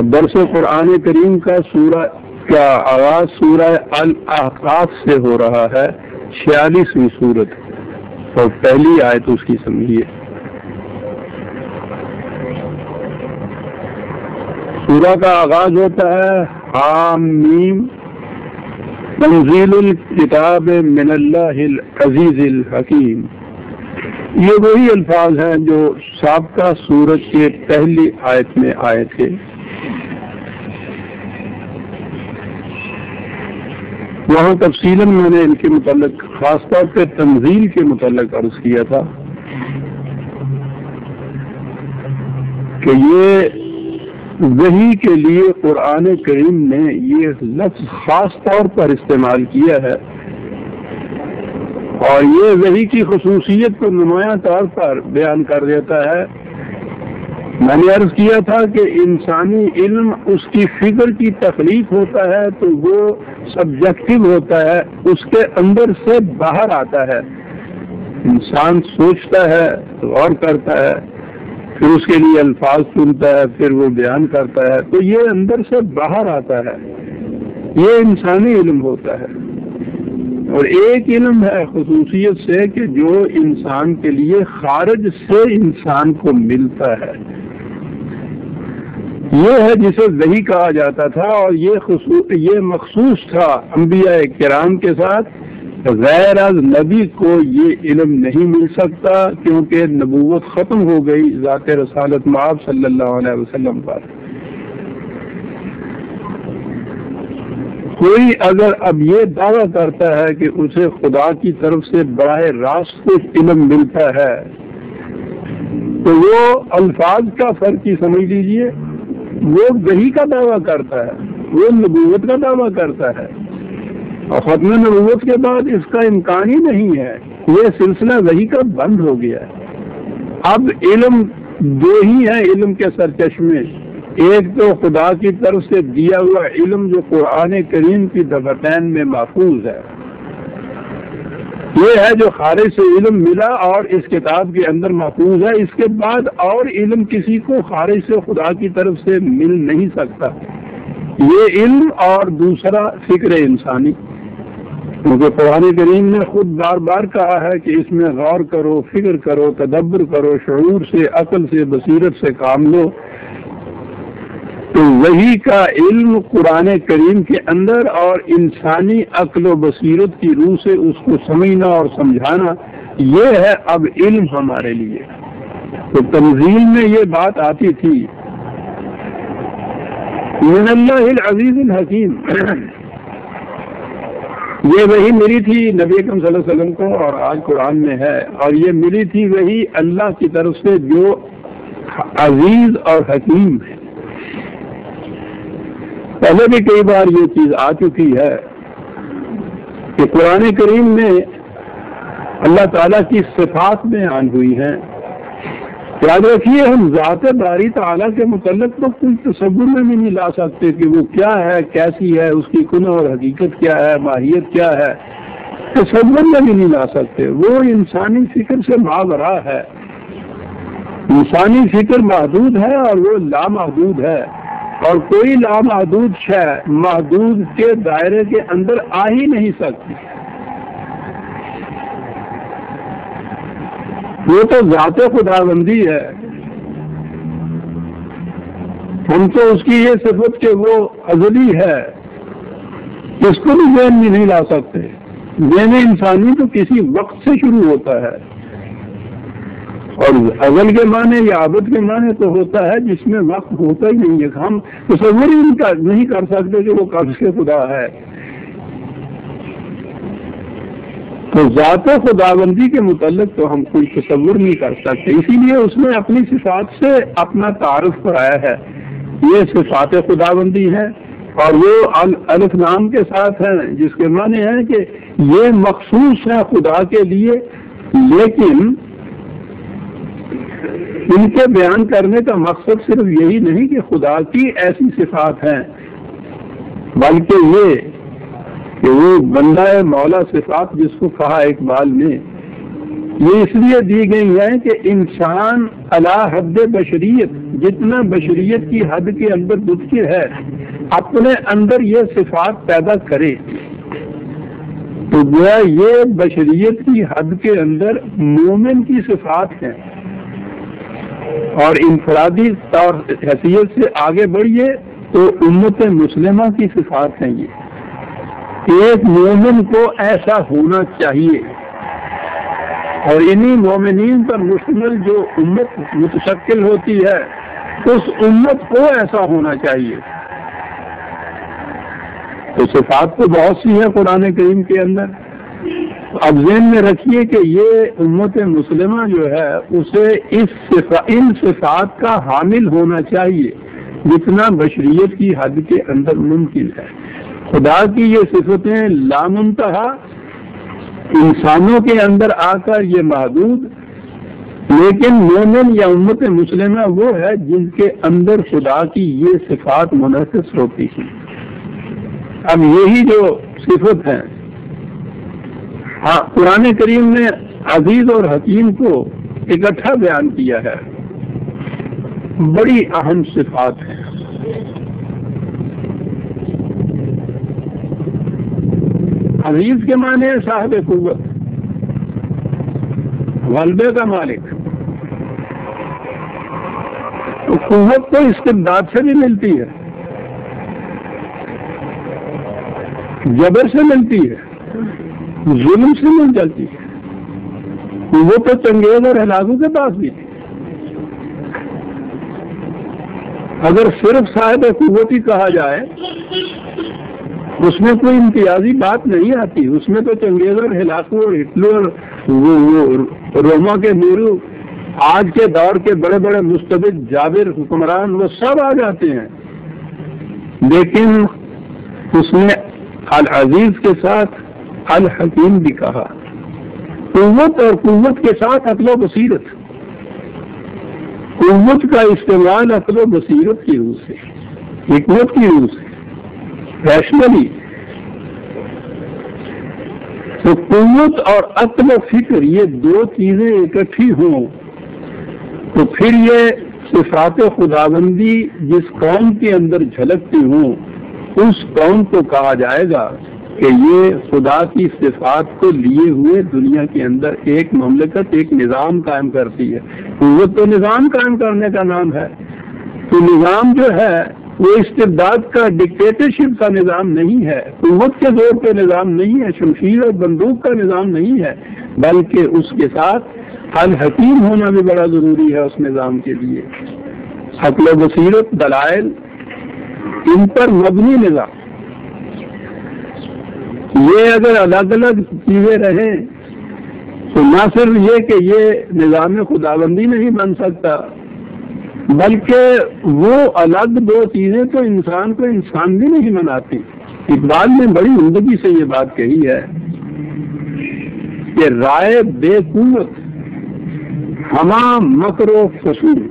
اور درس قرآن کریم کا سورہ کا آغاز سورہ الاحقاف سے ہو رہا ہے، 46ویں سورت، اور پہلی آیت اس کی سمجھیے۔ سورہ کا آغاز ہوتا ہے حامیم تنزیل الکتاب من اللہ العزیز الحکیم۔ یہ وہی الفاظ ہیں جو سابقہ سورت کے پہلی آیت میں آئے تھے۔ وہاں تفصیلاً میں نے ان کے متعلق خاص طور پہ تنزیل کے متعلق عرض کیا تھا کہ یہ وحی کے لیے قرآن کریم نے یہ لفظ خاص طور پر استعمال کیا ہے، اور یہ وحی کی خصوصیت کو نمایاں طور پر بیان کر دیتا ہے۔ میں نے عرض کیا تھا کہ انسانی علم اس کی فکر کی تخلیق ہوتا ہے تو وہ سبجیکٹو ہوتا ہے، اس کے اندر سے باہر آتا ہے۔ انسان سوچتا ہے، غور کرتا ہے، پھر اس کے لیے الفاظ چنتا ہے، پھر وہ بیان کرتا ہے، تو یہ اندر سے باہر آتا ہے، یہ انسانی علم ہوتا ہے۔ اور ایک علم ہے خصوصیت سے کہ جو انسان کے لیے خارج سے انسان کو ملتا ہے، یہ ہے جسے وحی کہا جاتا تھا، اور یہ مخصوص تھا انبیاء کرام کے ساتھ۔ غیر از نبی کو یہ علم نہیں مل سکتا، کیونکہ نبوت ختم ہو گئی ذات رسالت مآب صلی اللہ علیہ وسلم پر۔ کوئی اگر اب یہ دعویٰ کرتا ہے کہ اسے خدا کی طرف سے براہ راست کچھ علم ملتا ہے، تو وہ الفاظ کا فرق ہی سمجھ لیجئے، وہ وحی کا دعویٰ کرتا ہے، وہ نبوت کا دعویٰ کرتا ہے، اور ختم نبوت کے بعد اس کا امکان ہی نہیں ہے، یہ سلسلہ وحی کا بند ہو گیا ہے۔ اب علم دو ہی ہیں علم کے سرچشمے، ایک تو خدا کی طرف سے دیا ہوا علم جو قرآن کریم کی دفتین میں محفوظ ہے، یہ ہے جو خارج سے علم ملا اور اس کتاب کے اندر محفوظ ہے۔ اس کے بعد اور علم کسی کو خارج سے خدا کی طرف سے مل نہیں سکتا، یہ علم، اور دوسرا فکر انسانی، کیونکہ قرآن کریم نے خود بار بار کہا ہے کہ اس میں غور کرو، فکر کرو، تدبر کرو، شعور سے، عقل سے، بصیرت سے کام لو۔ تو وحی کا علم قرآن کریم کے اندر، اور انسانی عقل و بصیرت کی روح سے اس کو سمجھنا اور سمجھانا، یہ ہے اب علم ہمارے لیے۔ تو تنزیل میں یہ بات آتی تھی من اللہ العزیز الحکیم، یہ وہی ملی تھی نبی اکرم صلی اللہ علیہ وسلم کو، اور آج قرآن میں ہے، اور یہ ملی تھی وہی اللہ کی طرف سے جو عزیز اور حکیم ہے۔ پہلے بھی کئی بار یہ چیز آ چکی ہے کہ قرآن کریم میں اللہ تعالیٰ کی صفات بیان ہوئی ہیں۔ یاد رکھیے، ہم ذات باری تعالیٰ کے متعلق تو کوئی تصور میں بھی نہیں لا سکتے کہ وہ کیا ہے، کیسی ہے، اس کی کنہ اور حقیقت کیا ہے، ماہیت کیا ہے، تصور میں بھی نہیں لا سکتے۔ وہ انسانی فکر سے ماوراء ہے۔ انسانی فکر محدود ہے اور وہ لامحدود ہے، اور کوئی لامحدود شے محدود کے دائرے کے اندر آ ہی نہیں سکتی۔ وہ تو ذات خداوندی ہے، ہم تو اس کی یہ صفت کہ وہ ازلی ہے، اس کو بھی ذہن میں نہیں لا سکتے۔ ذہن انسانی تو کسی وقت سے شروع ہوتا ہے، اور ازل کے معنی یا ابد کے معنی تو ہوتا ہے جس میں وقت ہوتا ہی نہیں ہے۔ ہم تصور ہی نہیں کر سکتے کہ وہ کب سے خدا ہے۔ تو ذات خداوندی کے متعلق تو ہم کوئی تصور نہیں کر سکتے، اسی لیے اس نے اپنی صفات سے اپنا تعارف کرایا ہے۔ یہ صفات خداوندی ہے، اور وہ الف نام کے ساتھ ہیں، جس کے معنی ہے کہ یہ مخصوص ہے خدا کے لیے، لیکن ان کے بیان کرنے کا مقصد صرف یہی نہیں کہ خدا کی ایسی صفات ہیں، بلکہ یہ کہ وہ بندہ مولا صفات، جس کو کہا اقبال نے یہ اس لیے دی گئی ہے کہ انسان علی حد بشریت، جتنا بشریت کی حد کے اندر ممکن ہے اپنے اندر یہ صفات پیدا کرے. تو گویا یہ بشریت کی حد کے اندر مومن کی صفات ہیں. اور انفرادی طور حیثیت سے آگے بڑھیے تو امت مسلمہ کی صفات ہیں. یہ ایک مومن کو ایسا ہونا چاہیے، اور انہی مومنین پر مشتمل جو امت متشکل ہوتی ہے اس امت کو ایسا ہونا چاہیے. تو صفات تو بہت سی ہیں قرآن کریم کے اندر. اب ذہن میں رکھیے کہ یہ امت مسلمہ جو ہے اسے ان صفات کا حامل ہونا چاہیے جتنا بشریت کی حد کے اندر ممکن ہے. خدا کی یہ صفتیں لامنتہا، انسانوں کے اندر آ کر یہ محدود، لیکن مومن یا امت مسلمہ وہ ہے جن کے اندر خدا کی یہ صفات منعکس ہوتی ہیں. اب یہی جو صفت ہیں، ہاں قرآن کریم نے عزیز اور حکیم کو اکٹھا بیان کیا ہے. بڑی اہم صفات ہیں. عزیز کے معنی ہے صاحب قوت، غلبے کا مالک. تو قوت تو استبداد سے بھی ملتی ہے، جبر سے ملتی ہے، ظلم سے مل جاتی ہے. وہ تو چنگیز اور ہلاکو کے پاس بھی تھی. اگر صرف صاحب قوت ہی کہا جائے اس میں کوئی امتیازی بات نہیں آتی. اس میں تو چنگیز اور ہلاکو اور ہٹلر، روما کے نیرو، آج کے دور کے بڑے بڑے مستبد جابر حکمران وہ سب آ جاتے ہیں. لیکن اس نے العزیز کے ساتھ الحکیم بھی کہا. قوت اور قوت کے ساتھ عقل و بصیرت، قوت کا استعمال عقل و بصیرت کی روح سے، حکمت کی روح سے، ریشنلی. تو قوت اور عقل و فکر یہ دو چیزیں اکٹھی ہوں تو پھر یہ صفات خداوندی جس قوم کے اندر جھلکتی ہوں اس قوم کو کہا جائے گا کہ یہ خدا کی صفات کو لیے ہوئے دنیا کے اندر ایک مملکت، ایک نظام قائم کرتی ہے. قوت تو نظام قائم کرنے کا نام ہے. تو نظام جو ہے وہ استبداد کا، ڈکٹیٹرشپ کا نظام نہیں ہے، قوت کے زور پہ نظام نہیں ہے، شمشیر اور بندوق کا نظام نہیں ہے، بلکہ اس کے ساتھ الحکیم ہونا بھی بڑا ضروری ہے اس نظام کے لیے. عقل و بصیرت، دلائل، ان پر مبنی نظام. یہ اگر الگ الگ چیزیں رہیں تو نہ صرف یہ کہ یہ نظام خداوندی نہیں بن سکتا، بلکہ وہ الگ دو چیزیں تو انسان کو انسان بھی نہیں بناتی. اقبال نے بڑی عمدگی سے یہ بات کہی ہے کہ رائے بے قوت ہما مکر و فسون،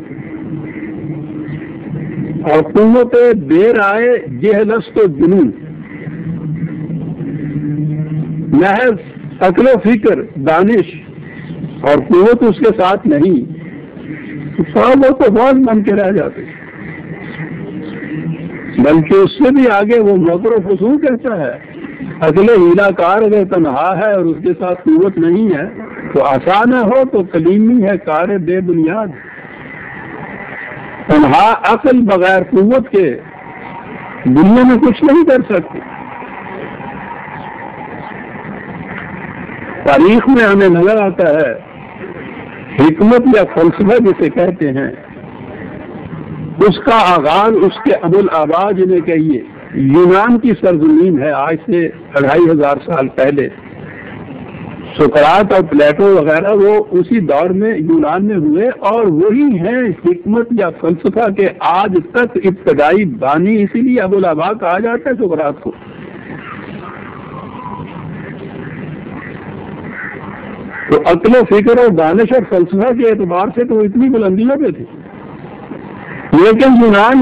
اور قوت بے رائے جہلست و جنون. محض عقل و فکر، دانش اور قوت اس کے ساتھ نہیں، سب وہ تو بہت بن کے رہ جاتے، بلکہ اس سے بھی آگے وہ مکر و فسون کہتا ہے. عقل ہیلا کار اگر تنہا ہے اور اس کے ساتھ قوت نہیں ہے تو آسان ہو تو کلیمی ہے کار بے بنیاد. تنہا عقل بغیر قوت کے دنیا میں کچھ نہیں کر سکتی. تاریخ میں ہمیں نظر آتا ہے حکمت یا فلسفہ جسے کہتے ہیں، اس کا آغاز اس کے ابوالآباء جنہیں کہیے یونان کی سرزمین ہے. آج سے 2500 سال پہلے سقراط اور پلیٹو وغیرہ وہ اسی دور میں یونان میں ہوئے، اور وہی ہیں حکمت یا فلسفہ کے آج تک ابتدائی بانی. اسی لیے ابوالآباء کہا جاتا ہے سقراط کو. تو عقل و فکر اور دانش اور فلسفہ کے اعتبار سے تو وہ اتنی بلندیوں پہ تھی، لیکن یونان